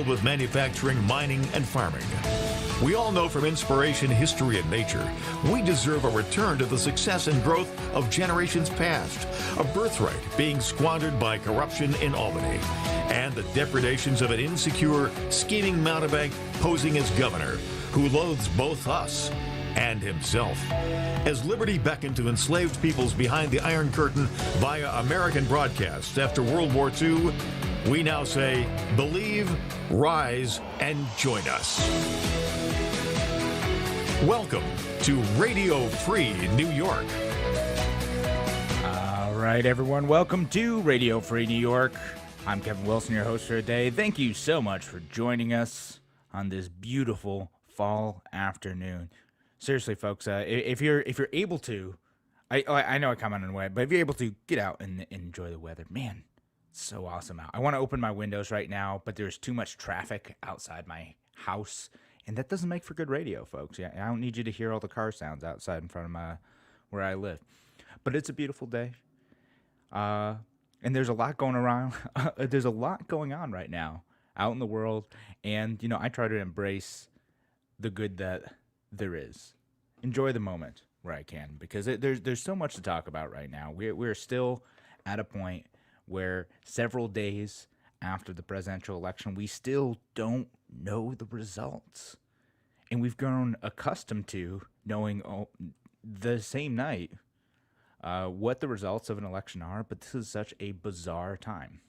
filled with manufacturing, mining, and farming. We all know from inspiration, history, and nature, we deserve a return to the success and growth of generations past, a birthright being squandered by corruption in Albany, and the depredations of an insecure, scheming mountebank posing as governor who loathes both us and himself. As liberty beckoned to enslaved peoples behind the Iron Curtain via American broadcasts after World War II, we now say, believe, rise, and join us. Welcome to Radio Free New York. All right, everyone. Welcome to Radio Free New York. I'm Kevin Wilson, your host for today. Thank you so much for joining us on this beautiful fall afternoon. Seriously, folks, if you're able to, I know I commented away, but if you're able to get out and enjoy the weather, man, it's so awesome out. I want to open my windows right now, but there's too much traffic outside my house, and that doesn't make for good radio, folks. Yeah, I don't need you to hear all the car sounds outside in front of where I live. But it's a beautiful day, and there's a lot going around. There's a lot going on right now out in the world, and I try to embrace the good that there is. Enjoy the moment where I can, because there's so much to talk about right now. We're still at a point where several days after the presidential election, we still don't know the results. And we've grown accustomed to knowing the same night what the results of an election are, but this is such a bizarre time.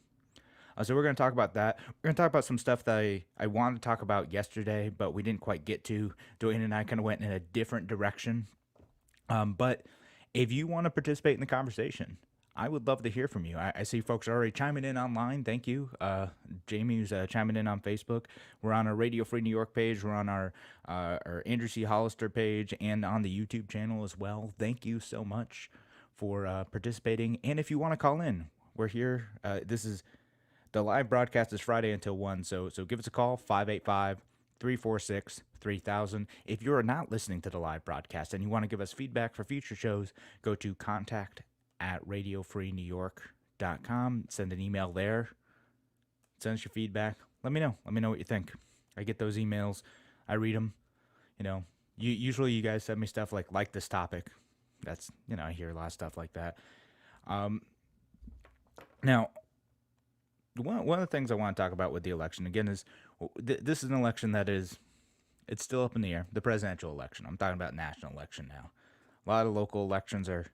So we're going to talk about that. We're going to talk about some stuff that I wanted to talk about yesterday, but we didn't quite get to. Dwayne and I kind of went in a different direction. But if you want to participate in the conversation, I would love to hear from you. I see folks are already chiming in online. Thank you. Jamie, who's chiming in on Facebook. We're on our Radio Free New York page. We're on our Andrew C. Hollister page and on the YouTube channel as well. Thank you so much for participating. And if you want to call in, we're here. The live broadcast is Friday until 1, so give us a call, 585-346-3000. If you're not listening to the live broadcast and you want to give us feedback for future shows, go to contact@radiofreenewyork.com. Send an email there. Send us your feedback. Let me know. Let me know what you think. I get those emails. I read them. Usually you guys send me stuff like this topic. That's, I hear a lot of stuff like that. Now, one of the things I want to talk about with the election, again, is this is an election that it's still up in the air, the presidential election. I'm talking about national election now. A lot of local elections are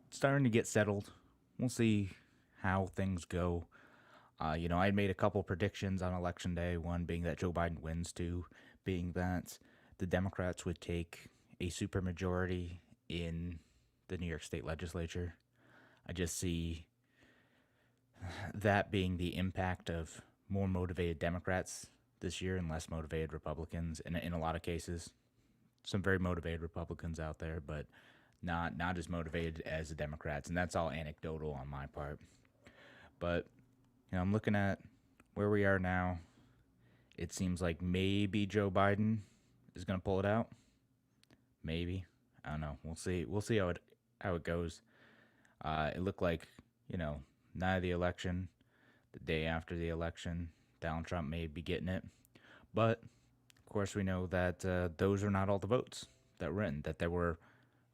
starting to get settled. We'll see how things go. I made a couple predictions on Election Day, one being that Joe Biden wins, two being that the Democrats would take a supermajority in the New York State legislature. I just see that being the impact of more motivated Democrats this year and less motivated Republicans. And in a lot of cases, some very motivated Republicans out there, but not as motivated as the Democrats. And that's all anecdotal on my part. But I'm looking at where we are now. It seems like maybe Joe Biden is going to pull it out. Maybe. I don't know. We'll see. We'll see how it goes. It looked like, night of the election, the day after the election, Donald Trump may be getting it. But, of course, we know that those are not all the votes that were in, that there were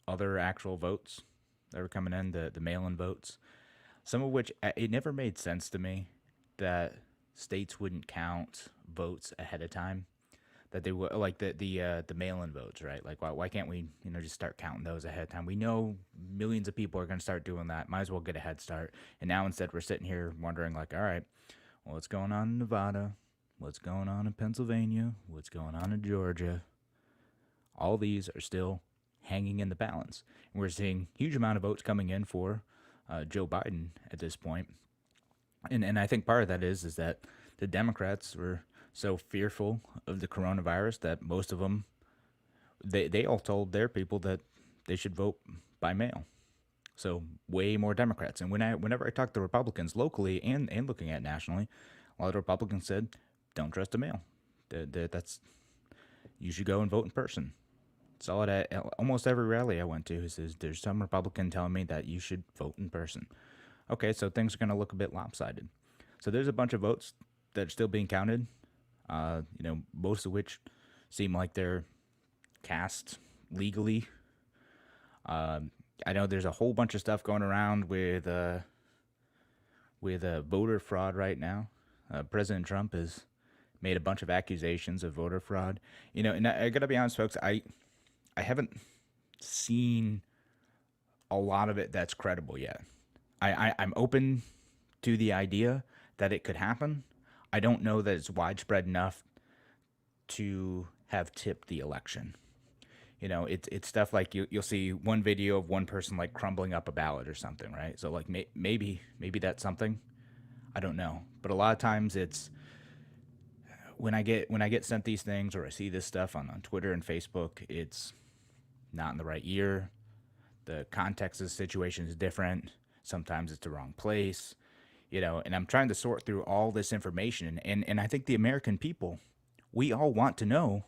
other actual votes that were coming in, the mail-in votes, some of which it never made sense to me that states wouldn't count votes ahead of time, that they would, like the mail-in votes, right? Like, why can't we, just start counting those ahead of time? We know millions of people are going to start doing that. Might as well get a head start. And now instead we're sitting here wondering, all right, well, what's going on in Nevada? What's going on in Pennsylvania? What's going on in Georgia? All these are still hanging in the balance. And we're seeing huge amount of votes coming in for Joe Biden at this point. And I think part of that is that the Democrats were so fearful of the coronavirus that most of them, they all told their people that they should vote by mail. So way more Democrats. And whenever I talk to Republicans locally and looking at nationally, a lot of Republicans said, don't trust the mail. You should go and vote in person. Saw it at almost every rally I went to. There's some Republican telling me that you should vote in person. Okay, so things are going to look a bit lopsided. So there's a bunch of votes that are still being counted Most of which seem like they're cast legally. I know there's a whole bunch of stuff going around with voter fraud right now. President Trump has made a bunch of accusations of voter fraud. And I gotta be honest, folks, I haven't seen a lot of it that's credible yet. I'm open to the idea that it could happen. I don't know that it's widespread enough to have tipped the election. It's stuff like you'll see one video of one person like crumbling up a ballot or something, right? So like maybe that's something. I don't know, but a lot of times it's when I get sent these things or I see this stuff on Twitter and Facebook, it's not in the right year. The context of the situation is different. Sometimes it's the wrong place, and I'm trying to sort through all this information. And I think the American people, we all want to know,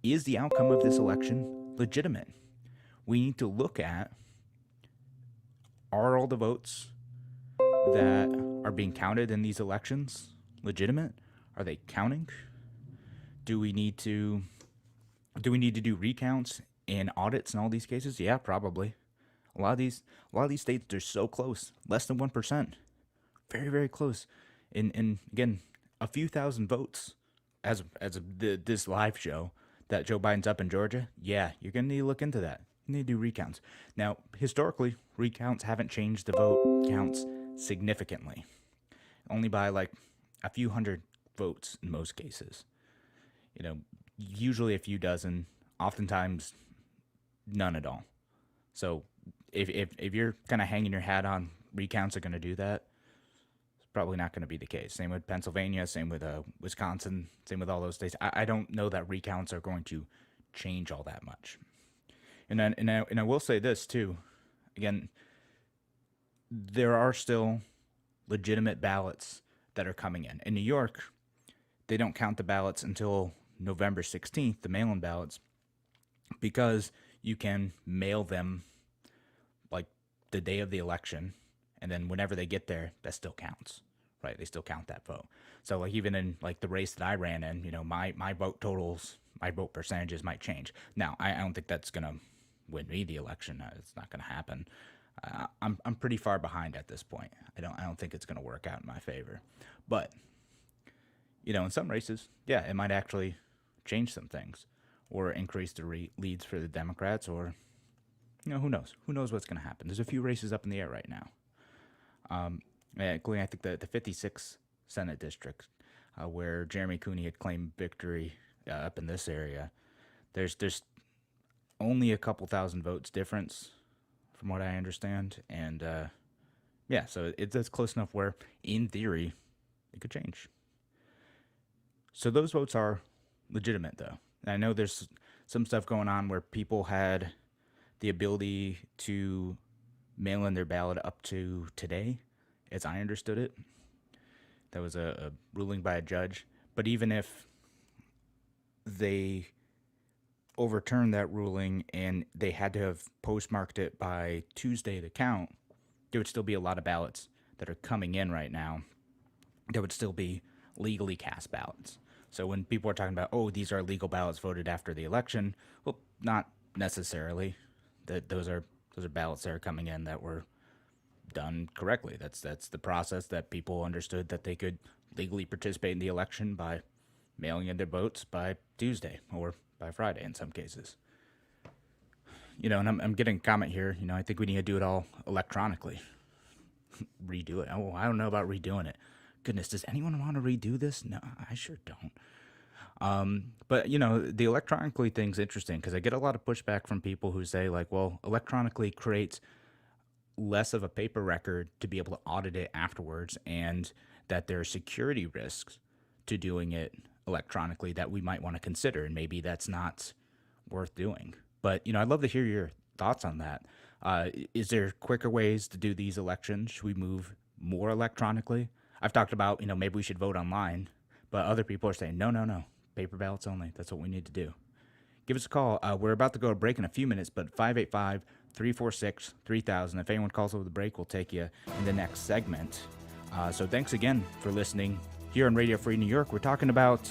is the outcome of this election legitimate? We need to look at, are all the votes that are being counted in these elections legitimate? Are they counting? Do we need to do recounts and audits in all these cases? Yeah, probably. A lot of these states, they're so close, less than 1%, very, very close. And again, a few thousand votes as this live show that Joe Biden's up in Georgia. Yeah, you're gonna need to look into that. You need to do recounts. Now, historically, recounts haven't changed the vote counts significantly, only by like a few hundred votes in most cases. Usually a few dozen, oftentimes none at all. So if you're kind of hanging your hat on recounts are going to do that, it's probably not going to be the case. Same with Pennsylvania, same with Wisconsin, same with all those states. I don't know that recounts are going to change all that much. And I will say this too. Again, there are still legitimate ballots that are coming in. In New York, they don't count the ballots until November 16th, the mail-in ballots, because you can mail them like the day of the election, and then whenever they get there, that still counts, right? They still count that vote. So like even in like the race that I ran in, my vote totals, my vote percentages might change. Now, I don't think that's going to win me the election. It's not going to happen. I'm pretty far behind at this point. I don't think it's going to work out in my favor. But in some races, yeah, it might actually change some things or increase the leads for the Democrats, or who knows? Who knows what's going to happen? There's a few races up in the air right now, including I think the 56th Senate district, where Jeremy Cooney had claimed victory up in this area. There's only a couple thousand votes difference, from what I understand, and yeah, so it's close enough where, in theory, it could change. So those votes are legitimate, though. And I know there's some stuff going on where people had the ability to mail in their ballot up to today, as I understood it. That was a ruling by a judge. But even if they overturned that ruling and they had to have postmarked it by Tuesday to count, there would still be a lot of ballots that are coming in right now. There would still be legally cast ballots. So when people are talking about, oh, these are legal ballots voted after the election, well, not necessarily. Those are ballots that are coming in that were done correctly. That's the process that people understood that they could legally participate in the election by mailing in their votes by Tuesday or by Friday in some cases. And I'm getting a comment here. I think we need to do it all electronically. Redo it. Oh, I don't know about redoing it. Goodness, does anyone want to redo this? No, I sure don't. But the electronically thing's interesting because I get a lot of pushback from people who say like, well, electronically creates less of a paper record to be able to audit it afterwards, and that there are security risks to doing it electronically that we might want to consider, and maybe that's not worth doing. But I'd love to hear your thoughts on that. Is there quicker ways to do these elections? Should we move more electronically? I've talked about, maybe we should vote online, but other people are saying, no, paper ballots only. That's what we need to do. Give us a call. We're about to go to break in a few minutes, but 585-346-3000. If anyone calls over the break, we'll take you in the next segment. So thanks again for listening here on Radio Free New York. We're talking about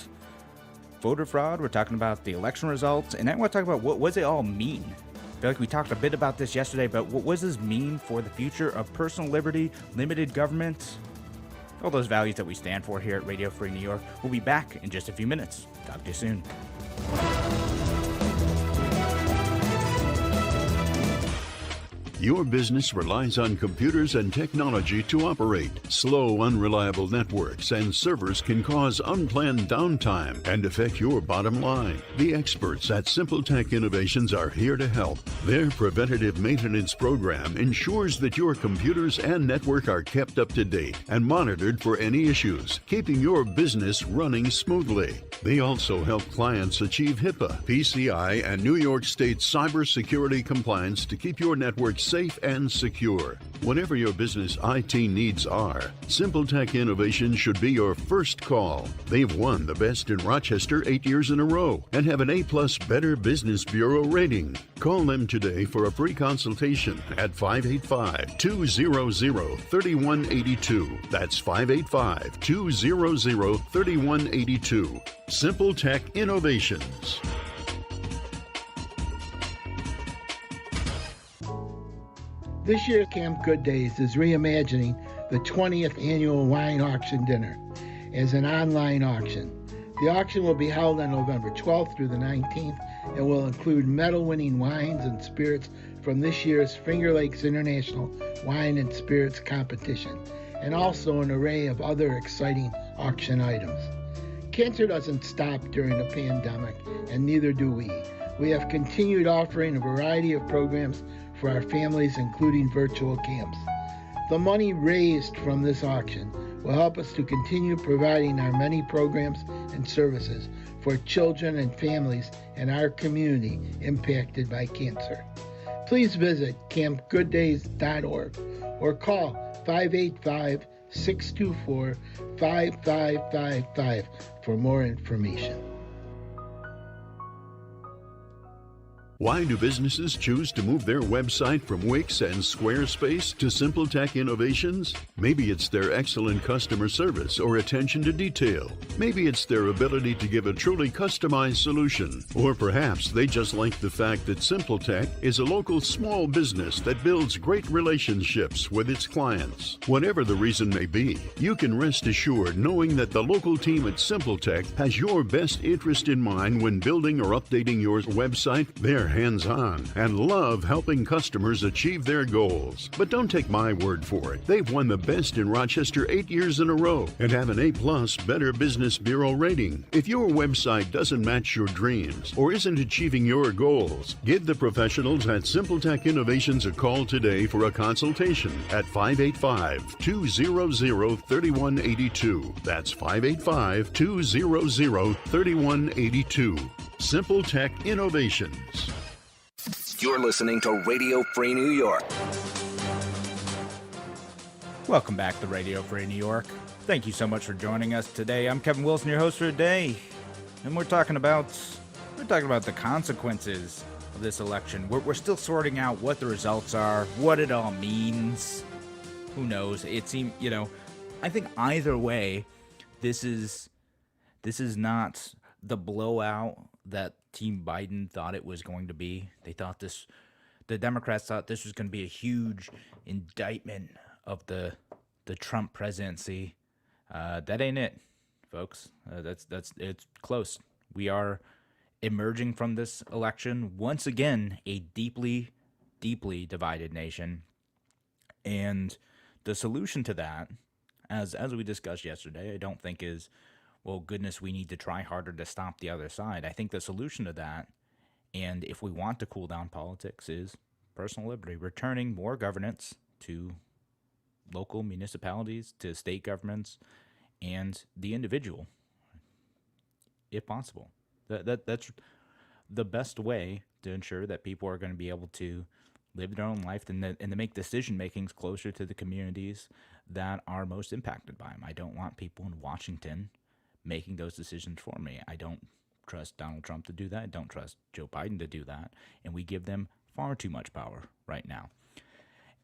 voter fraud. We're talking about the election results. And I want to talk about what does it all mean? I feel like we talked a bit about this yesterday, but what does this mean for the future of personal liberty, limited government, all those values that we stand for here at Radio Free New York? We'll be back in just a few minutes. Talk to you soon. Your business relies on computers and technology to operate. Slow, unreliable networks and servers can cause unplanned downtime and affect your bottom line. The experts at Simple Tech Innovations are here to help. Their preventative maintenance program ensures that your computers and network are kept up to date and monitored for any issues, keeping your business running smoothly. They also help clients achieve HIPAA, PCI, and New York State cybersecurity compliance to keep your network safe and secure. Whatever your business IT needs are, Simple Tech Innovations should be your first call. They've won the Best in Rochester 8 years in a row and have an A+ Better Business Bureau rating. Call them today for a free consultation at 585-200-3182. That's 585-200-3182. Simple Tech Innovations. This year's Camp Good Days is reimagining the 20th annual wine auction dinner as an online auction. The auction will be held on November 12th through the 19th and will include medal-winning wines and spirits from this year's Finger Lakes International Wine and Spirits Competition, and also an array of other exciting auction items. Cancer doesn't stop during the pandemic, and neither do we. We have continued offering a variety of programs for our families, including virtual camps. The money raised from this auction will help us to continue providing our many programs and services for children and families in our community impacted by cancer. Please visit campgooddays.org or call 585-624-5555 for more information. Why do businesses choose to move their website from Wix and Squarespace to Simple Tech Innovations? Maybe it's their excellent customer service or attention to detail. Maybe it's their ability to give a truly customized solution. Or perhaps they just like the fact that Simple Tech is a local small business that builds great relationships with its clients. Whatever the reason may be, you can rest assured knowing that the local team at Simple Tech has your best interest in mind when building or updating your website. They're hands-on and love helping customers achieve their goals. But don't take my word for it. They've won the Best in Rochester 8 years in a row and have an A+ Better Business Bureau rating. If your website doesn't match your dreams or isn't achieving your goals, give the professionals at Simple Tech Innovations a call today for a consultation at 585-200-3182. That's 585-200-3182. Simple Tech Innovations. You're listening to Radio Free New York. Welcome back to Radio Free New York. Thank you so much for joining us today. I'm Kevin Wilson, your host for today, and we're talking about the consequences of this election. We're still sorting out what the results are, what it all means. Who knows? It seems, I think either way, this is not the blowout that Team Biden thought it was going to be. The Democrats thought this was going to be a huge indictment of the Trump presidency. That ain't it, folks. It's close. We are emerging from this election once again a deeply, deeply divided nation, and the solution to that, as we discussed yesterday, I don't think is, well, goodness, we need to try harder to stop the other side. I think the solution to that, and if we want to cool down politics, is personal liberty, returning more governance to local municipalities, to state governments, and the individual, if possible. That's the best way to ensure that people are going to be able to live their own life and to make decision makings closer to the communities that are most impacted by them. I don't want people in Washington making those decisions for me. I don't trust Donald Trump to do that. I don't trust Joe Biden to do that. And we give them far too much power right now.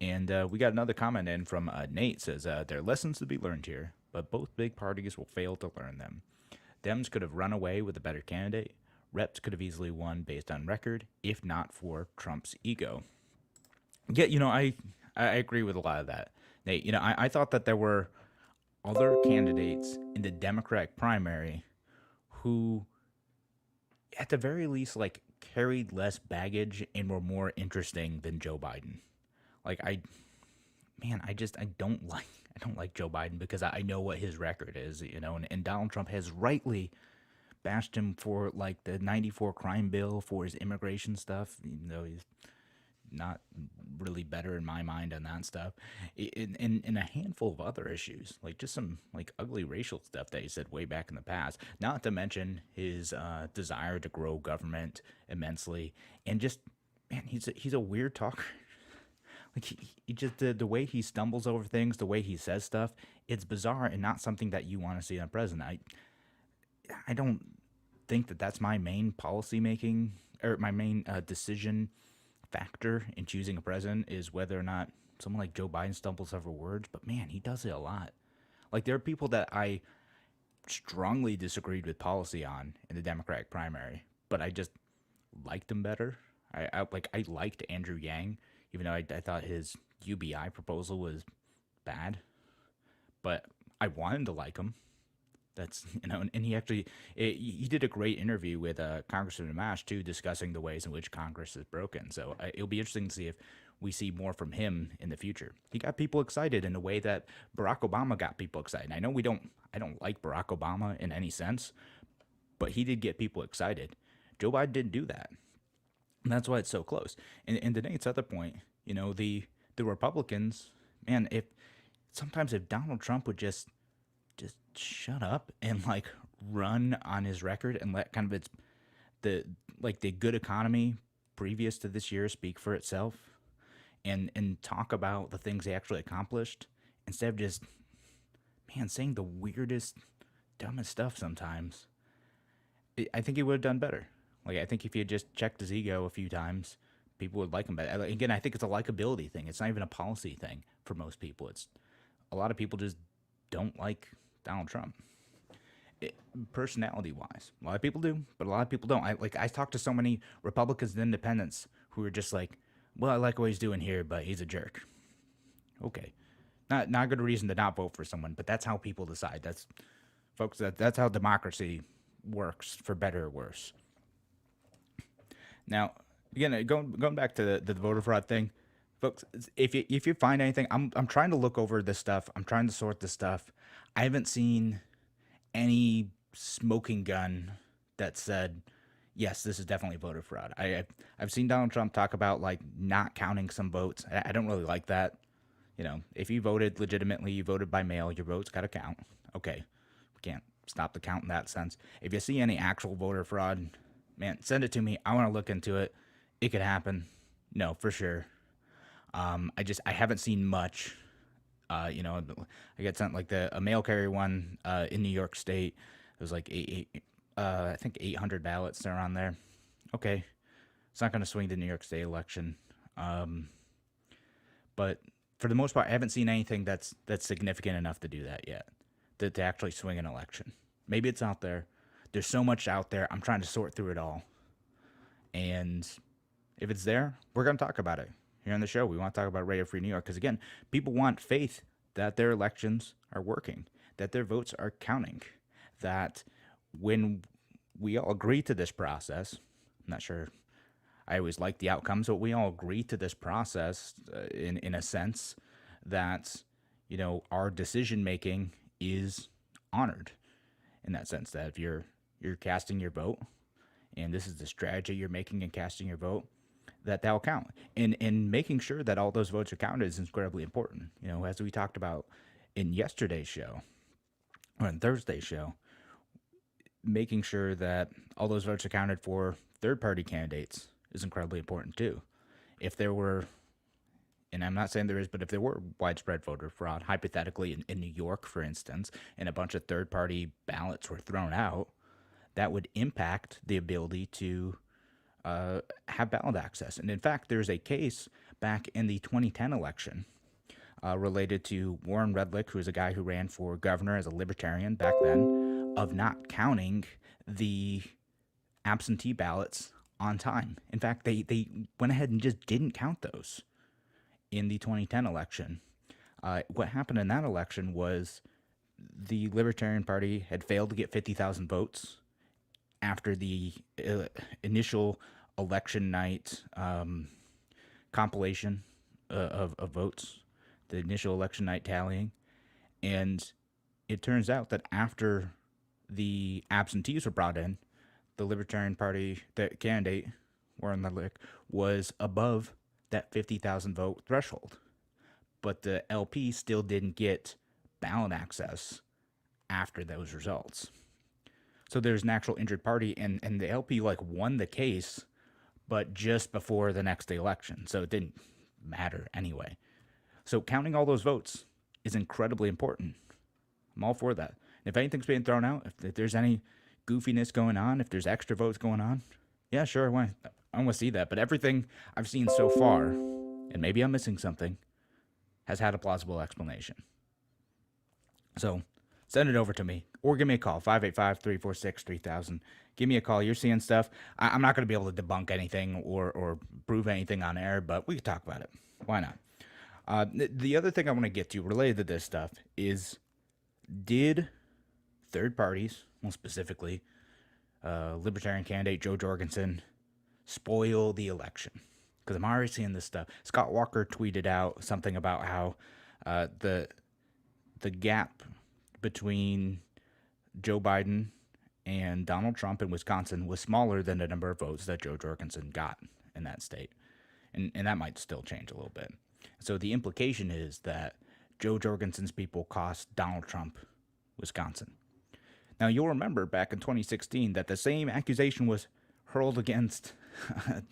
And we got another comment in from Nate. Says, there are lessons to be learned here, but both big parties will fail to learn them. Dems could have run away with a better candidate. Reps could have easily won based on record, if not for Trump's ego. Yeah, I agree with a lot of that. Nate, I thought that there were other candidates in the Democratic primary who, at the very least, like, carried less baggage and were more interesting than Joe Biden. Like, I don't like Joe Biden because I know what his record is, and Donald Trump has rightly bashed him for, like, the 94 crime bill, for his immigration stuff, even though he's not really better in my mind on that stuff, in a handful of other issues, like just some like ugly racial stuff that he said way back in the past, not to mention his desire to grow government immensely, and just, man, he's a weird talker. Like, he just, the way he stumbles over things, the way he says stuff, it's bizarre and not something that you want to see in a president. I don't think that that's my main policy making, or my main decision factor in choosing a president, is whether or not someone like Joe Biden stumbles over words. But man, he does it a lot. Like, there are people that I strongly disagreed with policy on in the Democratic primary, but I just liked him better. I liked Andrew Yang, even though I thought his UBI proposal was bad, but I wanted to like him. That's, and he actually, he did a great interview with Congressman Amash too, discussing the ways in which Congress is broken. So it'll be interesting to see if we see more from him in the future. He got people excited in a way that Barack Obama got people excited. I know I don't like Barack Obama in any sense, but he did get people excited. Joe Biden didn't do that. And that's why it's so close. And to Nate's other point, the Republicans, man, if Donald Trump would just shut up and like run on his record and let kind of the good economy previous to this year speak for itself, and talk about the things they actually accomplished, instead of just, man, saying the weirdest, dumbest stuff sometimes. I think he would have done better. Like, I think if he had just checked his ego a few times, people would like him better. Again, I think it's a likability thing. It's not even a policy thing for most people. It's a lot of people just don't like Donald Trump. Personality-wise, a lot of people do, but a lot of people don't. I talked to so many Republicans and independents who are just like, well, I like what he's doing here, but he's a jerk. Okay, not a good reason to not vote for someone, but that's how people decide. That's how democracy works, for better or worse. Now, again, going back to the voter fraud thing, folks, if you find anything, I'm trying to look over this stuff. I'm trying to sort this stuff. I haven't seen any smoking gun that said, yes, this is definitely voter fraud. I've seen Donald Trump talk about, like, not counting some votes. I don't really like that. If you voted legitimately, you voted by mail, your vote's got to count. Okay, we can't stop the count in that sense. If you see any actual voter fraud, man, send it to me. I want to look into it. It could happen. No, for sure. I haven't seen much. I got sent like a mail carrier one in New York State. It was like I think 800 ballots that are on there. Okay, it's not going to swing the New York State election. But for the most part, I haven't seen anything that's significant enough to do that yet, to actually swing an election. Maybe it's out there. There's so much out there. I'm trying to sort through it all. And if it's there, we're going to talk about it here on the show. We want to talk about Radio Free New York because, again, people want faith that their elections are working, that their votes are counting, that when we all agree to this process, I'm not sure I always like the outcomes, but we all agree to this process in a sense that, our decision making is honored, in that sense that if you're casting your vote, and this is the strategy you're making in casting your vote, that'll count. And making sure that all those votes are counted is incredibly important. As we talked about in yesterday's show, or in Thursday's show, making sure that all those votes are counted for third-party candidates is incredibly important too. If there were, and I'm not saying there is, but if there were widespread voter fraud, hypothetically in New York, for instance, and a bunch of third-party ballots were thrown out, that would impact the ability to have ballot access. And in fact, there's a case back in the 2010 election related to Warren Redlick, who is a guy who ran for governor as a libertarian back then, of not counting the absentee ballots on time. In fact, they went ahead and just didn't count those in the 2010 election. What happened in that election was the Libertarian Party had failed to get 50,000 votes after the initial election night compilation of votes, the initial election night tallying. And it turns out that after the absentees were brought in, the Libertarian Party, the candidate, Warren Ludwig, was above that 50,000 vote threshold. But the LP still didn't get ballot access after those results. So there's an actual injured party, and the LP won the case, but just before the next election. So it didn't matter anyway. So counting all those votes is incredibly important. I'm all for that. If anything's being thrown out, if there's any goofiness going on, if there's extra votes going on, yeah, sure, I want to see that. But everything I've seen so far, and maybe I'm missing something, has had a plausible explanation. So send it over to me, or give me a call, 585-346-3000. Give me a call. You're seeing stuff. I'm not going to be able to debunk anything or prove anything on air, but we can talk about it. Why not? The other thing I want to get to related to this stuff is, did third parties, more specifically Libertarian candidate Joe Jorgensen, spoil the election? Because I'm already seeing this stuff. Scott Walker tweeted out something about how the gap between Joe Biden and Donald Trump in Wisconsin was smaller than the number of votes that Joe Jorgensen got in that state. And that might still change a little bit. So the implication is that Joe Jorgensen's people cost Donald Trump Wisconsin. Now, you'll remember back in 2016 that the same accusation was hurled against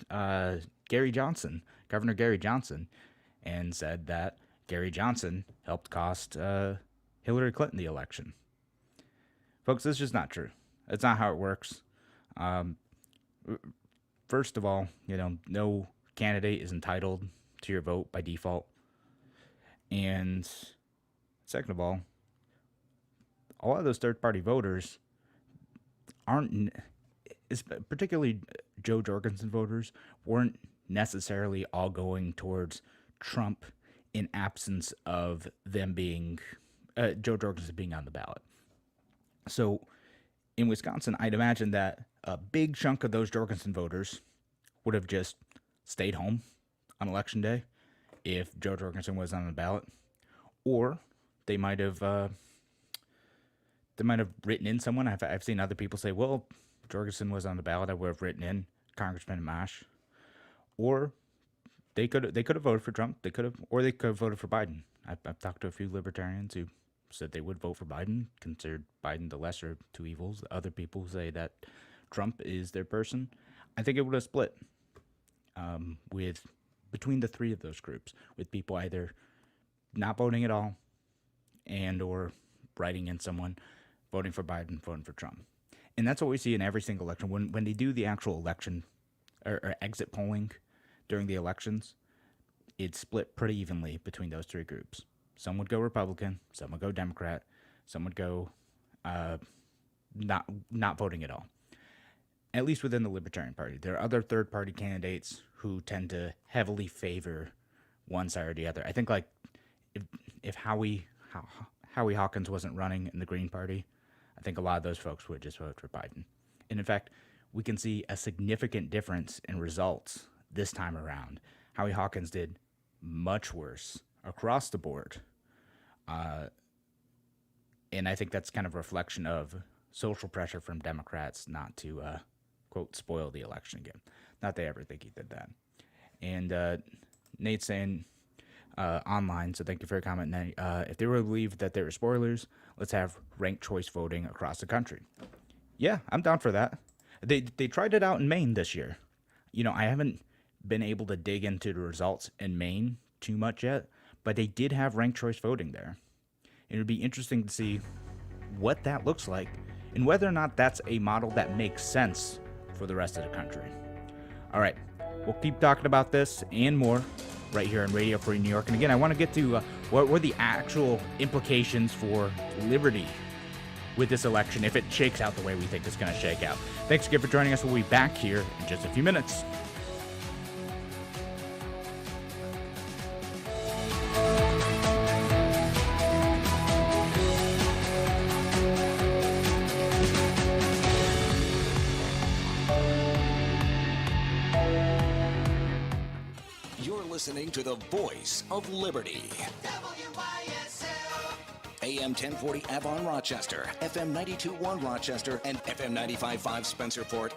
Gary Johnson, Governor Gary Johnson, and said that Gary Johnson helped cost Hillary Clinton the election. Folks, this is just not true. That's not how it works. First of all, no candidate is entitled to your vote by default. And second of all, a lot of those third-party voters aren't, particularly Joe Jorgensen voters, weren't necessarily all going towards Trump in absence of them being, Joe Jorgensen being on the ballot. So in Wisconsin, I'd imagine that a big chunk of those Jorgensen voters would have just stayed home on election day if Joe Jorgensen was on the ballot, or they might have written in someone. I've seen other people say, "Well, if Jorgensen was on the ballot, I would have written in Congressman Mash," or they could have voted for Trump. They could have voted for Biden. I've talked to a few libertarians who said they would vote for Biden, considered Biden the lesser of two evils. Other people say that Trump is their person. I think it would have split between the three of those groups, with people either not voting at all and or writing in someone, voting for Biden, voting for Trump. And that's what we see in every single election. When they do the actual election or exit polling during the elections, it's split pretty evenly between those three groups. Some would go Republican, some would go Democrat, some would go not voting at all. At least within the Libertarian Party. There are other third-party candidates who tend to heavily favor one side or the other. I think if Howie Hawkins wasn't running in the Green Party, I think a lot of those folks would just vote for Biden. And in fact, we can see a significant difference in results this time around. Howie Hawkins did much worse across the board. And I think that's kind of a reflection of social pressure from Democrats not to, quote, spoil the election again. Not they ever think he did that. And Nate's saying online, so thank you for your comment, Nate. If they really believe that they were spoilers, let's have ranked choice voting across the country. Yeah, I'm down for that. They tried it out in Maine this year. I haven't been able to dig into the results in Maine too much yet, but they did have ranked choice voting there. It would be interesting to see what that looks like and whether or not that's a model that makes sense for the rest of the country. All right, we'll keep talking about this and more right here on Radio Free New York. And again, I want to get to what were the actual implications for liberty with this election if it shakes out the way we think it's going to shake out. Thanks again for joining us. We'll be back here in just a few minutes. Listening to the voice of liberty. AM 1040 Avon Rochester, FM 92.1 Rochester, and FM 95.5 Spencerport.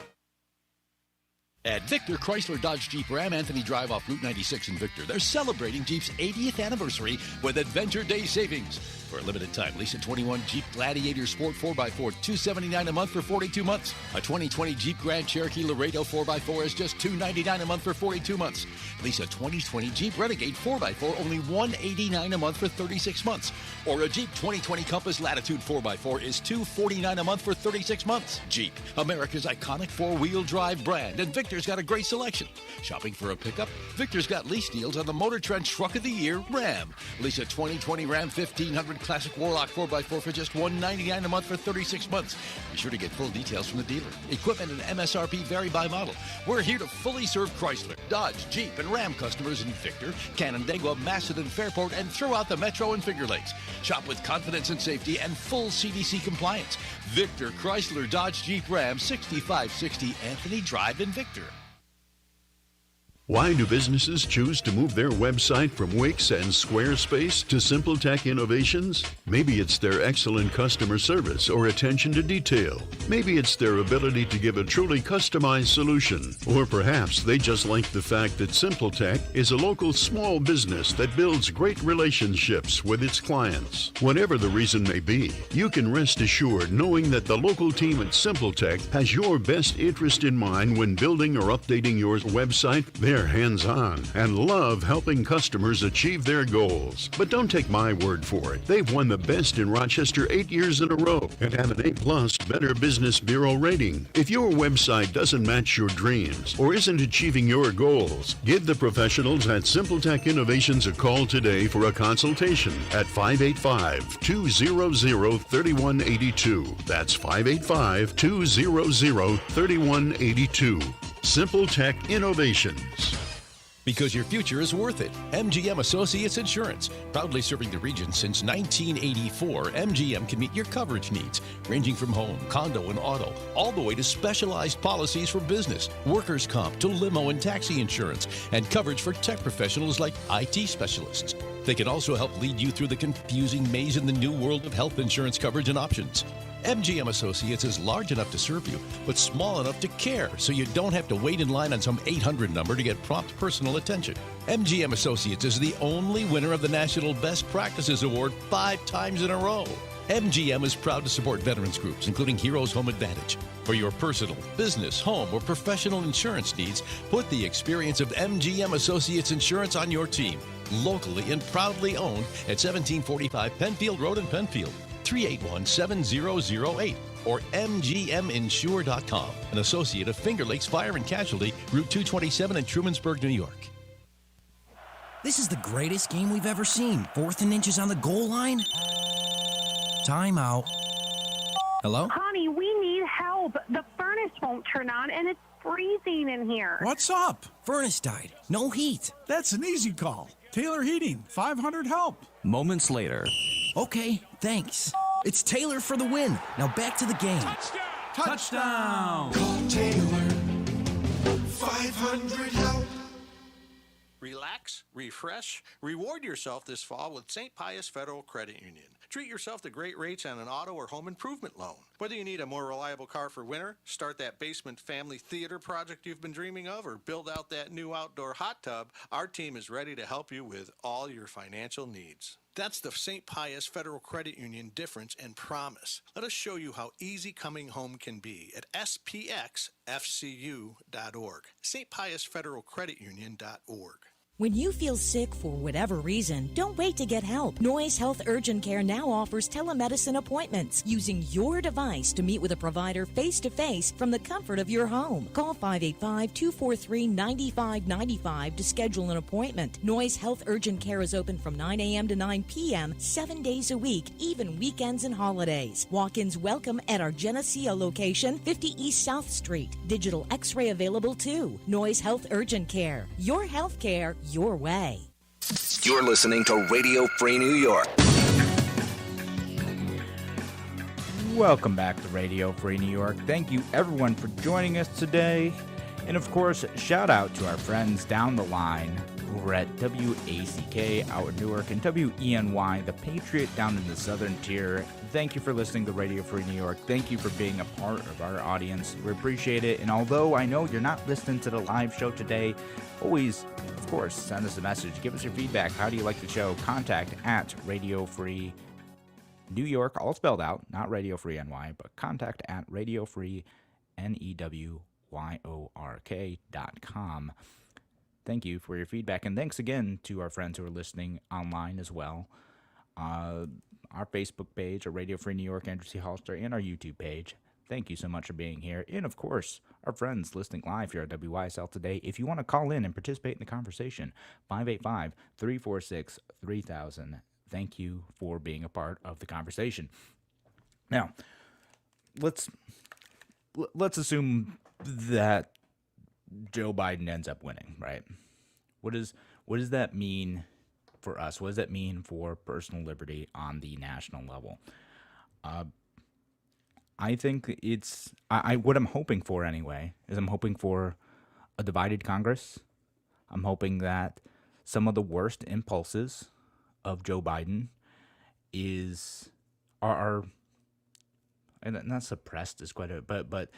At Victor Chrysler Dodge Jeep Ram Anthony Drive off Route 96 in Victor, they're celebrating Jeep's 80th anniversary with Adventure Day savings. For a limited time, lease a 21 Jeep Gladiator Sport 4x4, $279 a month for 42 months. A 2020 Jeep Grand Cherokee Laredo 4x4 is just $299 a month for 42 months. Lease a 2020 Jeep Renegade 4x4, only $189 a month for 36 months. Or a Jeep 2020 Compass Latitude 4x4 is $249 a month for 36 months. Jeep, America's iconic four-wheel drive brand, and Victor's got a great selection. Shopping for a pickup? Victor's got lease deals on the Motor Trend Truck of the Year, Ram. Lease a 2020 Ram 1500 Classic Warlock 4x4 for just $199 a month for 36 months. Be sure to get full details from the dealer. Equipment and MSRP vary by model. We're here to fully serve Chrysler, Dodge, Jeep, and Ram customers in Victor, Canandaigua, Macedon, Fairport, and throughout the Metro and Finger Lakes. Shop with confidence and safety and full CDC compliance. Victor Chrysler Dodge Jeep Ram, 6560 Anthony Drive in Victor. Why do businesses choose to move their website from Wix and Squarespace to Simple Tech Innovations? Maybe it's their excellent customer service or attention to detail. Maybe it's their ability to give a truly customized solution. Or perhaps they just like the fact that Simple Tech is a local small business that builds great relationships with its clients. Whatever the reason may be, you can rest assured knowing that the local team at Simple Tech has your best interest in mind when building or updating your website. They're hands-on and love helping customers achieve their goals. But don't take my word for it. They've won the best in Rochester 8 years in a row and have an A+ Better Business Bureau rating. If your website doesn't match your dreams or isn't achieving your goals, give the professionals at Simple Tech Innovations a call today for a consultation at 585-200-3182. That's 585-200-3182. Simple Tech Innovations. Because your future is worth it. Mgm Associates Insurance. Proudly serving the region since 1984, MGM can meet your coverage needs, ranging from home, condo, and auto, all the way to specialized policies for business, workers' comp, to limo and taxi insurance, and coverage for tech professionals like IT specialists. They can also help lead you through the confusing maze in the new world of health insurance coverage and options. MGM Associates is large enough to serve you, but small enough to care, so you don't have to wait in line on some 800 number to get prompt personal attention. MGM Associates is the only winner of the National Best Practices Award 5 times in a row. MGM is proud to support veterans groups, including Heroes Home Advantage. For your personal, business, home, or professional insurance needs, put the experience of MGM Associates Insurance on your team. Locally and proudly owned at 1745 Penfield Road in Penfield. 381-7008 or mgminsure.com. An associate of Finger Lakes Fire and Casualty, Route 227 in Trumansburg, New York. This is the greatest game we've ever seen. 4th and inches on the goal line. Timeout. Hello? Honey, we need help. The furnace won't turn on, and it's freezing in here. What's up? Furnace died. No heat. That's an easy call. Taylor Heating, 500 help. Moments later. Okay, thanks. It's Taylor for the win. Now back to the game. Touchdown! Call Taylor. 500 help. Relax, refresh, reward yourself this fall with St. Pius Federal Credit Union. Treat yourself to great rates on an auto or home improvement loan. Whether you need a more reliable car for winter, start that basement family theater project you've been dreaming of, or build out that new outdoor hot tub, our team is ready to help you with all your financial needs. That's the St. Pius Federal Credit Union difference and promise. Let us show you how easy coming home can be at spxfcu.org. St. Pius Federal Credit Union.org. When you feel sick for whatever reason, don't wait to get help. Noise Health Urgent Care now offers telemedicine appointments using your device to meet with a provider face-to-face from the comfort of your home. Call 585-243-9595 to schedule an appointment. Noise Health Urgent Care is open from 9 a.m. to 9 p.m., 7 days a week, even weekends and holidays. Walk-ins welcome at our Geneseo location, 50 East South Street. Digital X-ray available too. Noise Health Urgent Care. Your health care, your way. You're listening to Radio Free New York. Welcome back to Radio Free New York. Thank you, everyone, for joining us today. And, of course, shout out to our friends down the line over at WACK out in Newark and WENY, The Patriot, down in the southern tier. Thank you for listening to Radio Free New York. Thank you for being a part of our audience. We appreciate it. And although I know you're not listening to the live show today, always, of course, send us a message. Give us your feedback. How do you like the show? Contact at Radio Free New York, all spelled out, not Radio Free NY, but contact at Radio Free NEWYORK.com. Thank you for your feedback, and thanks again to our friends who are listening online as well. Our Facebook page, our Radio Free New York, Andrew C. Hollister, and our YouTube page. Thank you so much for being here. And, of course, our friends listening live here at WYSL today. If you want to call in and participate in the conversation, 585-346-3000. Thank you for being a part of the conversation. Now, let's assume that Joe Biden ends up winning, right? What does that mean for us? What does that mean for personal liberty on the national level? I think it's what I'm hoping for anyway is I'm hoping for a divided Congress. I'm hoping that some of the worst impulses of Joe Biden are and not suppressed is quite a but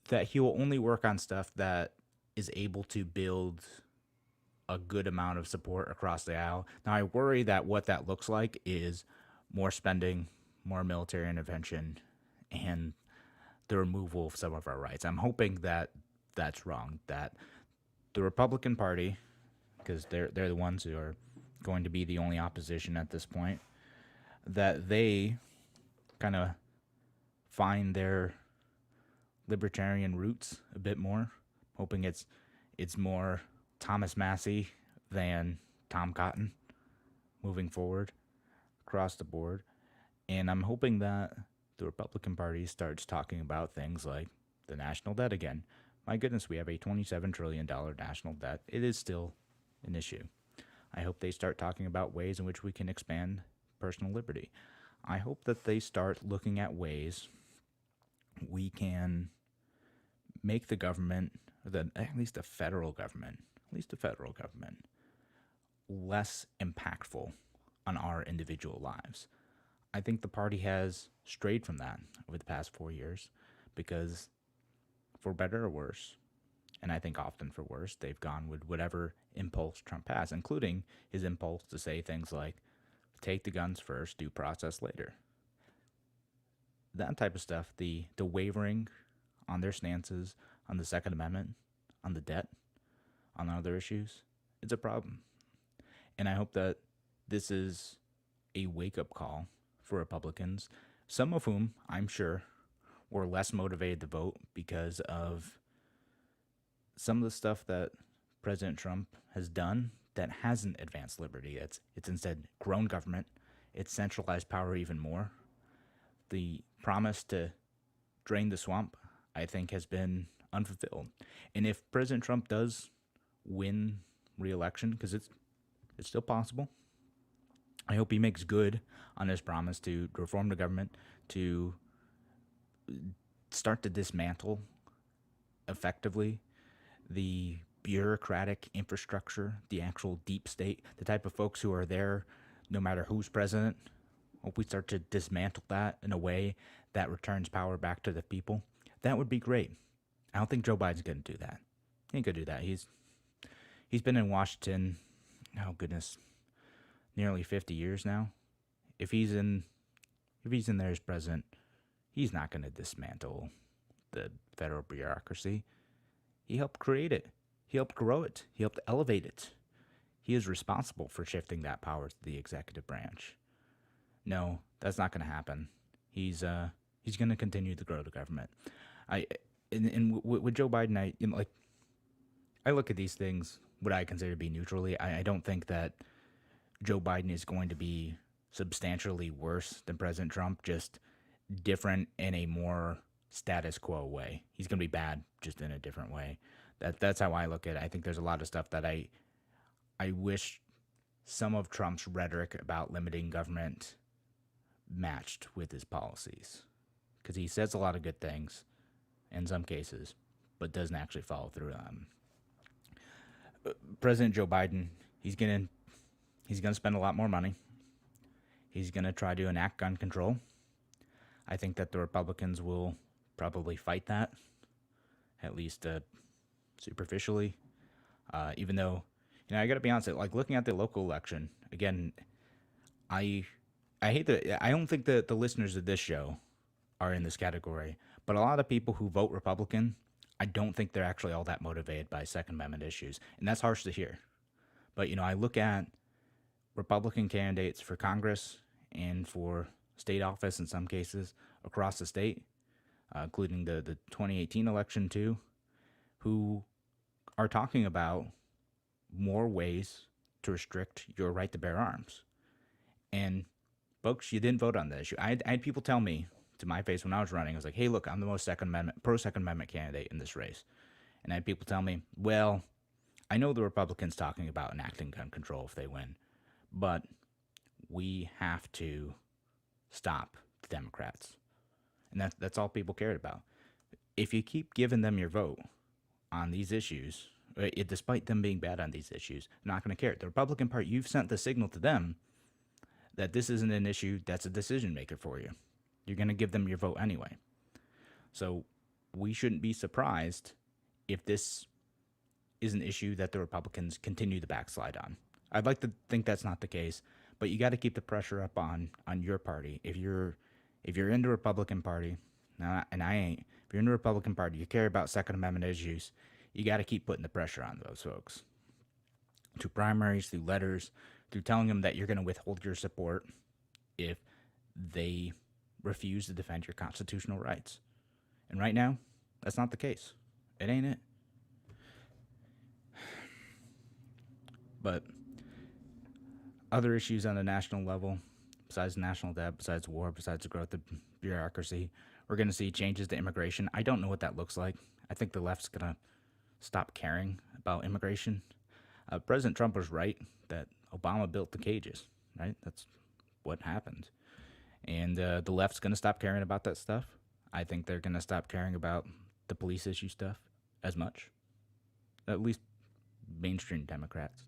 that he will only work on stuff that is able to build a good amount of support across the aisle. Now, I worry that what that looks like is more spending, more military intervention, and the removal of some of our rights. I'm hoping that that's wrong, that the Republican Party, because they're the ones who are going to be the only opposition at this point, that they kind of find their libertarian roots a bit more, hoping it's more Thomas Massey than Tom Cotton moving forward across the board. And I'm hoping that the Republican Party starts talking about things like the national debt again. My goodness, we have a $27 trillion national debt. It is still an issue. I hope they start talking about ways in which we can expand personal liberty. I hope that they start looking at ways we can make the government, at least the federal government, less impactful on our individual lives. I think the party has strayed from that over the past 4 years because, for better or worse, and I think often for worse, they've gone with whatever impulse Trump has, including his impulse to say things like, take the guns first, due process later. That type of stuff, the wavering on their stances on the Second Amendment, on the debt, on other issues, it's a problem. And I hope that this is a wake-up call for Republicans, some of whom, I'm sure, were less motivated to vote because of some of the stuff that President Trump has done that hasn't advanced liberty. It's instead grown government. It's centralized power even more. The promise to drain the swamp, I think, has been unfulfilled. And if President Trump does win re-election, because it's still possible, I hope he makes good on his promise to reform the government, to start to dismantle effectively the bureaucratic infrastructure, the actual deep state, the type of folks who are there no matter who's president. Hope we start to dismantle that in a way that returns power back to the people. That would be great. I don't think Joe Biden's going to do that. He ain't going to do that. He's been in Washington, oh goodness, nearly 50 years now. If he's in there as president, he's not going to dismantle the federal bureaucracy. He helped create it. He helped grow it. He helped elevate it. he is responsible for shifting that power to the executive branch. No, that's not going to happen. He's going to continue to grow the government. With Joe Biden, I look at these things what I consider to be neutrally. I don't think that Joe Biden is going to be substantially worse than President Trump, just different in a more status quo way. He's going to be bad, just in a different way. That's how I look at it. I think there's a lot of stuff that I wish some of Trump's rhetoric about limiting government matched with his policies, because he says a lot of good things in some cases, but doesn't actually follow through on them. President Joe Biden, he's gonna spend a lot more money. He's gonna try to enact gun control. I think that the Republicans will probably fight that, at least superficially. Even though, I got to be honest, like looking at the local election again, I don't think that the listeners of this show are in this category, but a lot of people who vote Republican, I don't think they're actually all that motivated by Second Amendment issues, and that's harsh to hear. But I look at Republican candidates for Congress and for state office in some cases across the state, including the 2018 election too, who are talking about more ways to restrict your right to bear arms. And folks, you didn't vote on that issue. I had people tell me to my face when I was running, I was like, hey, look, I'm the most pro Second Amendment candidate in this race. And I had people tell me, well, I know the Republicans talking about enacting gun control if they win, but we have to stop the Democrats. And that's all people cared about. If you keep giving them your vote on these issues, despite them being bad on these issues, they're not going to care. The Republican Party, you've sent the signal to them that this isn't an issue that's a decision maker for you. You're going to give them your vote anyway. So we shouldn't be surprised if this is an issue that the Republicans continue to backslide on. I'd like to think that's not the case, but you got to keep the pressure up on your party. If you're in the Republican Party, and I ain't, if you're in the Republican Party, you care about Second Amendment issues, you got to keep putting the pressure on those folks. Through primaries, through letters, through telling them that you're going to withhold your support if they refuse to defend your constitutional rights. And right now, that's not the case. It ain't it. But other issues on the national level, besides national debt, besides war, besides the growth of bureaucracy, we're going to see changes to immigration. I don't know what that looks like. I think the left's going to stop caring about immigration. President Trump was right that Obama built the cages, right? That's what happened. And the left's going to stop caring about that stuff. I think they're going to stop caring about the police issue stuff as much. At least mainstream Democrats.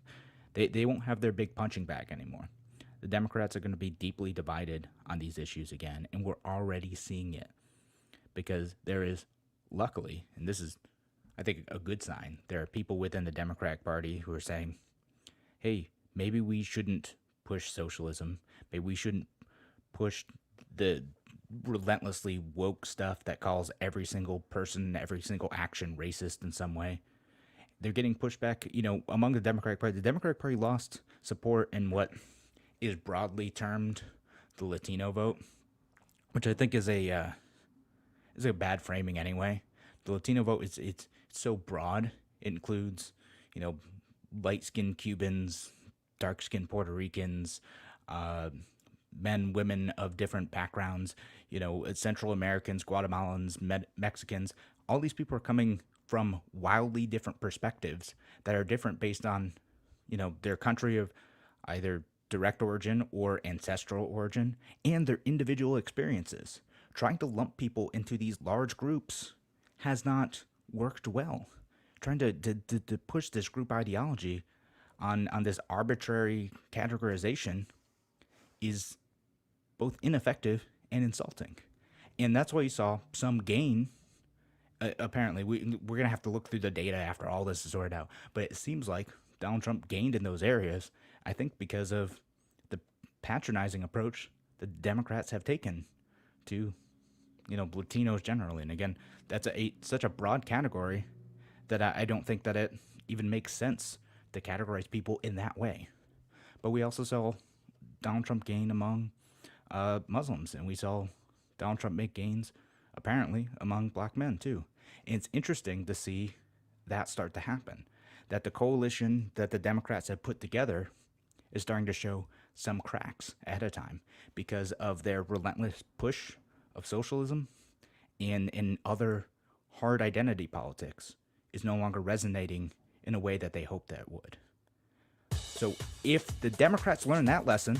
They won't have their big punching bag anymore. The Democrats are going to be deeply divided on these issues again, and we're already seeing it. Because there is, luckily, and this is, I think, a good sign, there are people within the Democratic Party who are saying, hey, maybe we shouldn't push socialism. Maybe we shouldn't push the relentlessly woke stuff that calls every single person, every single action racist in some way. They're getting pushback, among the Democratic Party. The Democratic Party lost support in what is broadly termed the Latino vote, which I think is a bad framing anyway. The Latino vote it's so broad. It includes, light-skinned Cubans, dark-skinned Puerto Ricans, men, women of different backgrounds, Central Americans, Guatemalans, Mexicans. All these people are coming from wildly different perspectives that are different based on, their country of either direct origin or ancestral origin and their individual experiences. Trying to lump people into these large groups has not worked well. Trying to push this group ideology on this arbitrary categorization is both ineffective and insulting. And that's why you saw some gain. Apparently, we're going to have to look through the data after all this is sorted out. But it seems like Donald Trump gained in those areas, I think because of the patronizing approach the Democrats have taken to, Latinos generally. And again, that's such a broad category that I don't think that it even makes sense to categorize people in that way. But we also saw Donald Trump gain among Muslims, and we saw Donald Trump make gains, apparently, among black men, too. And it's interesting to see that start to happen, that the coalition that the Democrats have put together is starting to show some cracks ahead of time because of their relentless push of socialism and other hard identity politics is no longer resonating in a way that they hoped that it would. So if the Democrats learn that lesson,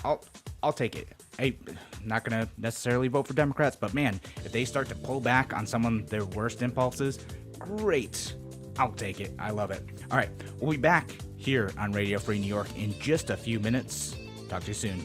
I'll take it. I'm not going to necessarily vote for Democrats, but man, if they start to pull back on some of their worst impulses, great. I'll take it. I love it. All right, we'll be back here on Radio Free New York in just a few minutes. Talk to you soon.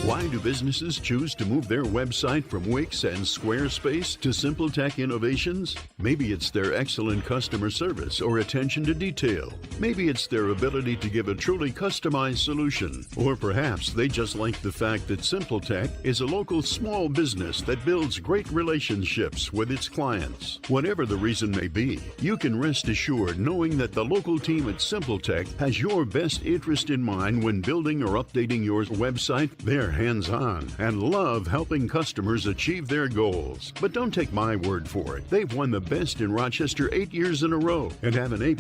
Why do businesses choose to move their website from Wix and Squarespace to Simple Tech Innovations? Maybe it's their excellent customer service or attention to detail. Maybe it's their ability to give a truly customized solution. Or perhaps they just like the fact that Simple Tech is a local small business that builds great relationships with its clients. Whatever the reason may be, you can rest assured knowing that the local team at Simple Tech has your best interest in mind when building or updating your website. They're hands-on and love helping customers achieve their goals. But don't take my word for it. They've won the best in Rochester 8 years in a row and have an A+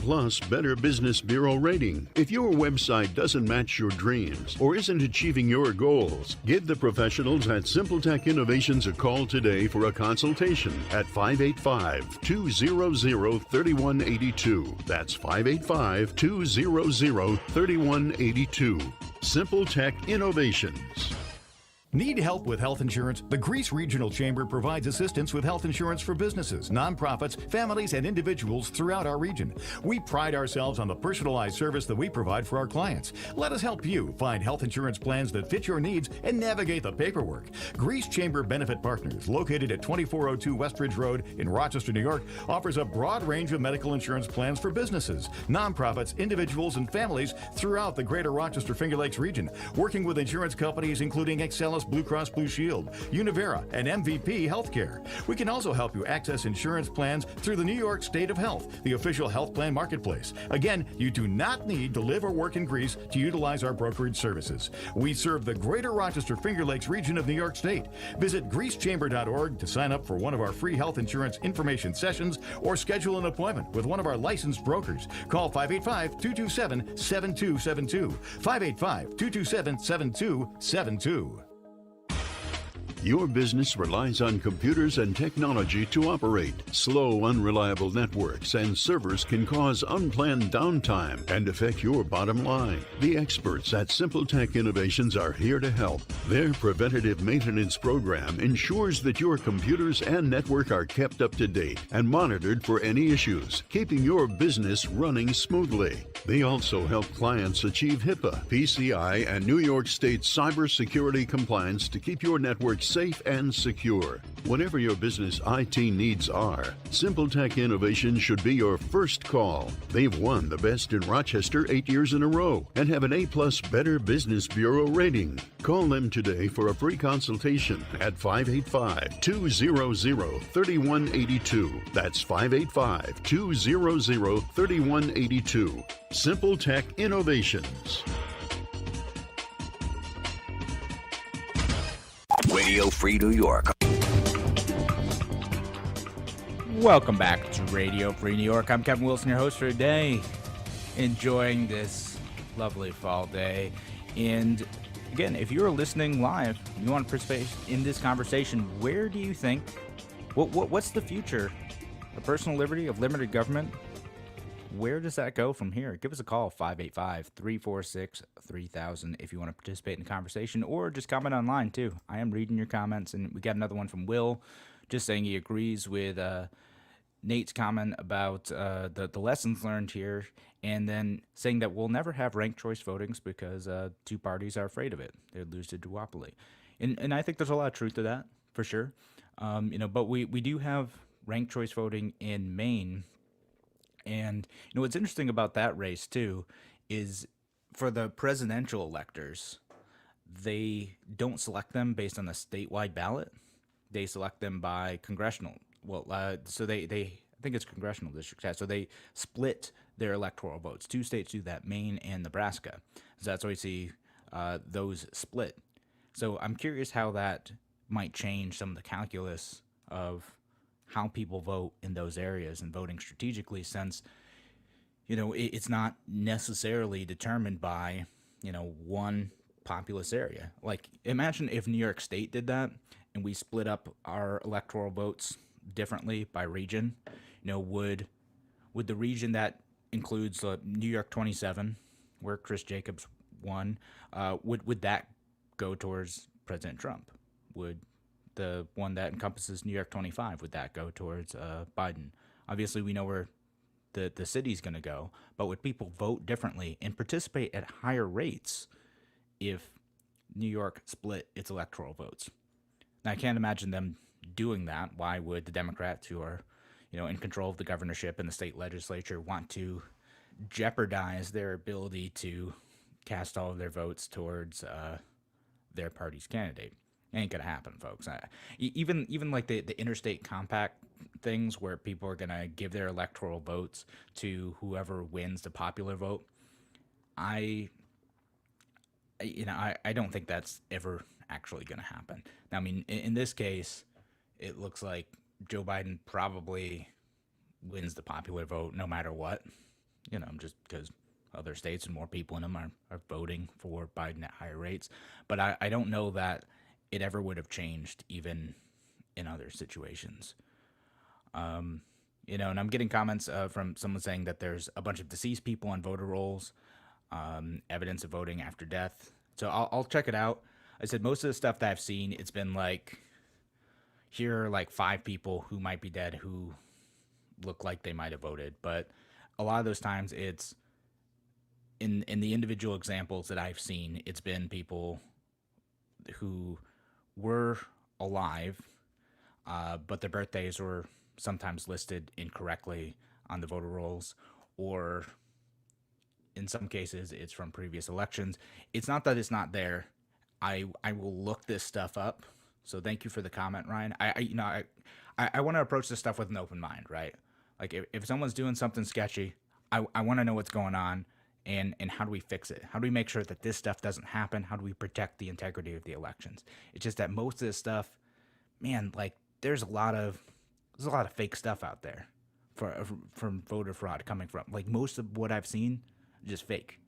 Better Business Bureau rating. If your website doesn't match your dreams or isn't achieving your goals, give the professionals at Simple Tech Innovations a call today for a consultation at 585-200-3182. That's 585-200-3182. Simple Tech Innovations. Need help with health insurance? The Greece Regional Chamber provides assistance with health insurance for businesses, nonprofits, families, and individuals throughout our region. We pride ourselves on the personalized service that we provide for our clients. Let us help you find health insurance plans that fit your needs and navigate the paperwork. Greece Chamber Benefit Partners, located at 2402 Westridge Road in Rochester, New York, offers a broad range of medical insurance plans for businesses, nonprofits, individuals, and families throughout the greater Rochester Finger Lakes region, working with insurance companies including Excelis Blue Cross Blue Shield, Univera, and MVP Healthcare. We can also help you access insurance plans through the New York State of Health, the official health plan marketplace. Again, you do not need to live or work in Greece to utilize our brokerage services. We serve the greater Rochester Finger Lakes region of New York State. Visit greecechamber.org to sign up for one of our free health insurance information sessions or schedule an appointment with one of our licensed brokers. Call 585-227-7272. 585-227-7272. Your business relies on computers and technology to operate. Slow, unreliable networks and servers can cause unplanned downtime and affect your bottom line. The experts at Simple Tech Innovations are here to help. Their preventative maintenance program ensures that your computers and network are kept up to date and monitored for any issues, keeping your business running smoothly. They also help clients achieve HIPAA, PCI, and New York State cybersecurity compliance to keep your network safe and secure. Whatever your business IT needs are, Simple Tech Innovations should be your first call. They've won the best in Rochester 8 years in a row and have an A+ Better Business Bureau rating. Call them today for a free consultation at 585-200-3182. That's 585-200-3182. Simple Tech Innovations. Radio Free New York. Welcome back to Radio Free New York. I'm Kevin Wilson, your host for today. Enjoying this lovely fall day. And again, if you're listening live, you want to participate in this conversation, where do you think, what's the future of personal liberty, of limited government? Where does that go from here? Give us a call, 585-346-3000, if you want to participate in the conversation, or just comment online, too. I am reading your comments, and we got another one from Will, just saying he agrees with Nate's comment about the lessons learned here, and then saying that we'll never have ranked choice votings because two parties are afraid of it. They'd lose to duopoly. And I think there's a lot of truth to that, for sure. But we do have ranked choice voting in Maine. And, what's interesting about that race, too, is for the presidential electors, they don't select them based on the statewide ballot. They select them by congressional. So they I think it's congressional districts. So they split their electoral votes. 2 states do that, Maine and Nebraska. So that's why we see those split. So I'm curious how that might change some of the calculus of how people vote in those areas and voting strategically, since it's not necessarily determined by one populous area. Like, imagine if New York State did that and we split up our electoral votes differently by region. Would the region that includes New York 27, where Chris Jacobs won, would that go towards President Trump? Would the one that encompasses New York 25, would that go towards Biden? Obviously, we know where the city's going to go, but would people vote differently and participate at higher rates if New York split its electoral votes? Now, I can't imagine them doing that. Why would the Democrats, who are in control of the governorship and the state legislature, want to jeopardize their ability to cast all of their votes towards their party's candidate? Ain't gonna happen, folks. Even like the interstate compact things, where people are gonna give their electoral votes to whoever wins the popular vote, I don't think that's ever actually gonna happen. Now, I mean, in this case, it looks like Joe Biden probably wins the popular vote no matter what, just because other states and more people in them are voting for Biden at higher rates. But I don't know that it ever would have changed even in other situations. And I'm getting comments from someone saying that there's a bunch of deceased people on voter rolls, evidence of voting after death. So I'll check it out. I said most of the stuff that I've seen, it's been like, here are like 5 people who might be dead who look like they might have voted. But a lot of those times it's, in the individual examples that I've seen, it's been people who were alive, but their birthdays were sometimes listed incorrectly on the voter rolls, or in some cases it's from previous elections. It's not that it's not there. I will look this stuff up. So thank you for the comment, Ryan. I want to approach this stuff with an open mind, right? Like, if someone's doing something sketchy, I want to know what's going on, and how do we fix it? How do we make sure that this stuff doesn't happen? How do we protect the integrity of the elections? It's just that most of this stuff, man, like, there's a lot of fake stuff out there from voter fraud coming from. Like, most of what I've seen, just fake.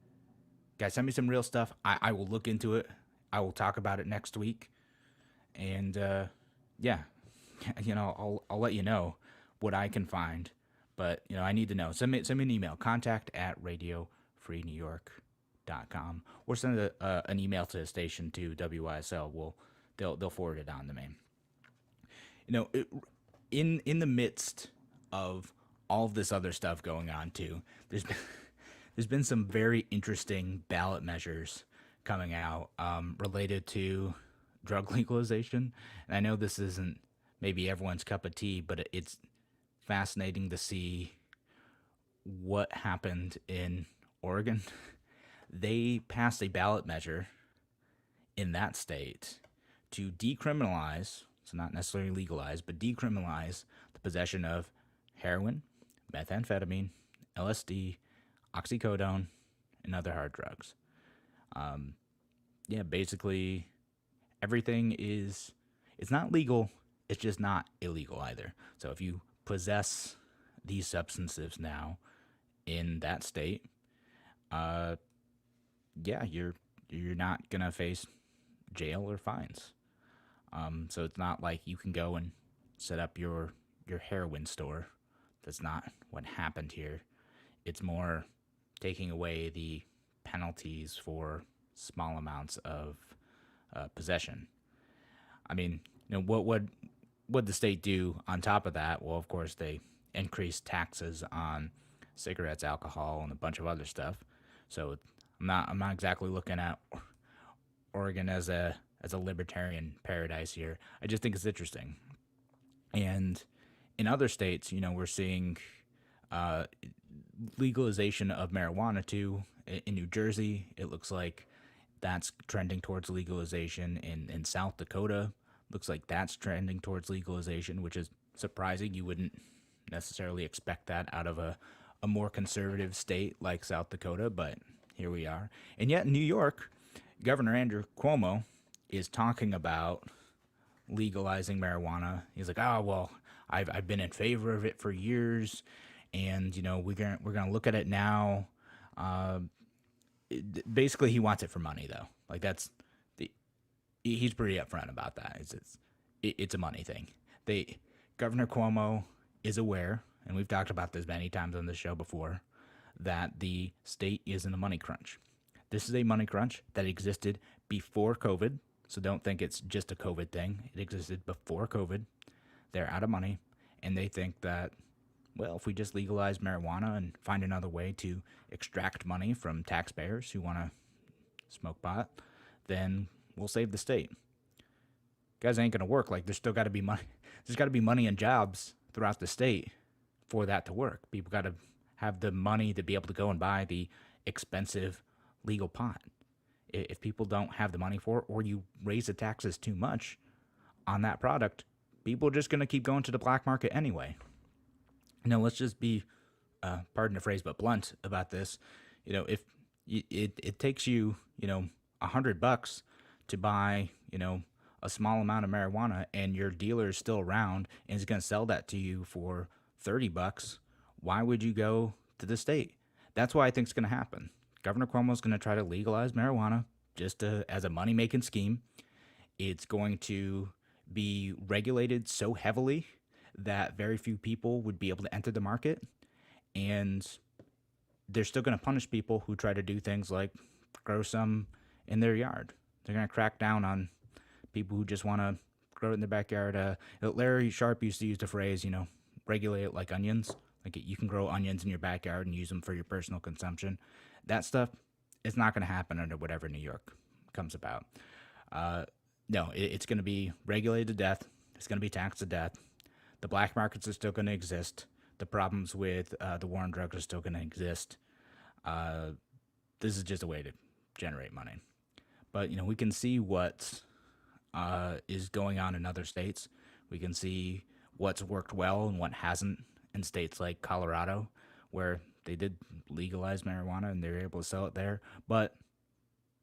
Guys, send me some real stuff. I will look into it. I will talk about it next week. And, I'll let you know what I can find. But, I need to know. Send me an email, contact@radiofreenewyork.com, or send an email to the station, to WYSL. They'll forward it on to me. In the midst of all of this other stuff going on too, there's been some very interesting ballot measures coming out related to drug legalization. And I know this isn't maybe everyone's cup of tea, but it's fascinating to see what happened in Oregon. They passed a ballot measure in that state to decriminalize, so not necessarily legalize, but decriminalize the possession of heroin, methamphetamine, LSD, oxycodone, and other hard drugs. Basically everything it's not legal, it's just not illegal either. So if you possess these substances now in that state, you're not gonna face jail or fines. So it's not like you can go and set up your heroin store. That's not what happened here. It's more taking away the penalties for small amounts of possession. I mean, what would the state do on top of that? Well, of course, they increased taxes on cigarettes, alcohol, and a bunch of other stuff. So I'm not exactly looking at Oregon as a libertarian paradise here. I just think it's interesting. And in other states, we're seeing legalization of marijuana too. In New Jersey, it looks like that's trending towards legalization. In South Dakota, looks like that's trending towards legalization, which is surprising. You wouldn't necessarily expect that out of a more conservative state like South Dakota, but here we are. And yet in New York, Governor Andrew Cuomo is talking about legalizing marijuana. He's like, oh, well, I've been in favor of it for years, and, you know, we're gonna look at it now. Basically, he wants it for money, though. Like, he's pretty upfront about that. It's a money thing. Governor Cuomo is aware, and we've talked about this many times on the show before, that the state is in a money crunch. This is a money crunch that existed before COVID, so don't think it's just a COVID thing. It existed before COVID. They're out of money, and they think that, well, if we just legalize marijuana and find another way to extract money from taxpayers who want to smoke pot, then we'll save the state. Guys, ain't going to work. Like, there's still got to be money. There's got to be money and jobs throughout the state for that to work. People got to have the money to be able to go and buy the expensive legal pot. If people don't have the money for it, or you raise the taxes too much on that product, people are just going to keep going to the black market anyway. You know, let's just be, pardon the phrase, but blunt about this. You know, if it takes you, you know, $100 to buy, you know, a small amount of marijuana, and your dealer is still around and is going to sell that to you for $30, why would you go to the state? That's what I think is going to happen. Governor Cuomo is going to try to legalize marijuana just as a money-making scheme. It's going to be regulated so heavily that very few people would be able to enter the market, and they're still going to punish people who try to do things like grow some in their yard. They're going to crack down on people who just want to grow it in their backyard. Larry Sharp used to use the phrase, you know, regulate it like onions. Like, you can grow onions in your backyard and use them for your personal consumption. That stuff is not going to happen under whatever New York comes about. No, it's going to be regulated to death. It's going to be taxed to death. The black markets are still going to exist. The problems with the war on drugs are still going to exist. This is just a way to generate money. But, you know, we can see what is going on in other states. We can see what's worked well and what hasn't in states like Colorado, where they did legalize marijuana and they're able to sell it there. But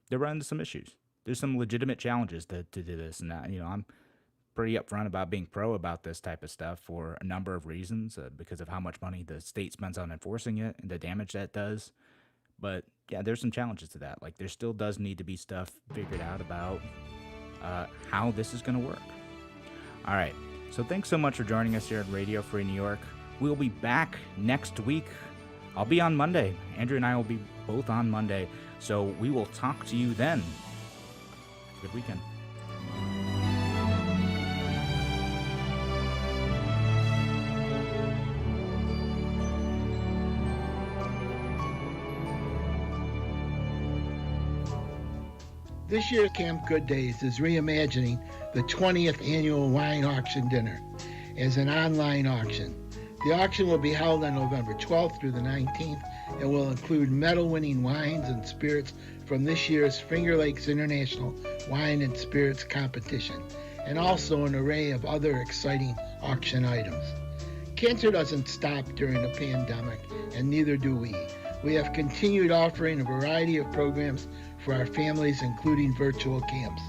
they run into some issues. There's some legitimate challenges to do this. And, you know, I'm pretty upfront about being pro about this type of stuff for a number of reasons, because of how much money the state spends on enforcing it and the damage that does. But, yeah, there's some challenges to that. Like, there still does need to be stuff figured out about how this is going to work. All right. So thanks so much for joining us here at Radio Free New York. We'll be back next week. I'll be on Monday. Andrew and I will be both on Monday. So we will talk to you then. Have a good weekend. This year, Camp Good Days is reimagining the 20th annual wine auction dinner as an online auction. The auction will be held on November 12th through the 19th and will include medal-winning wines and spirits from this year's Finger Lakes International Wine and Spirits Competition, and also an array of other exciting auction items. Cancer doesn't stop during the pandemic, and neither do we. We have continued offering a variety of programs for our families, including virtual camps.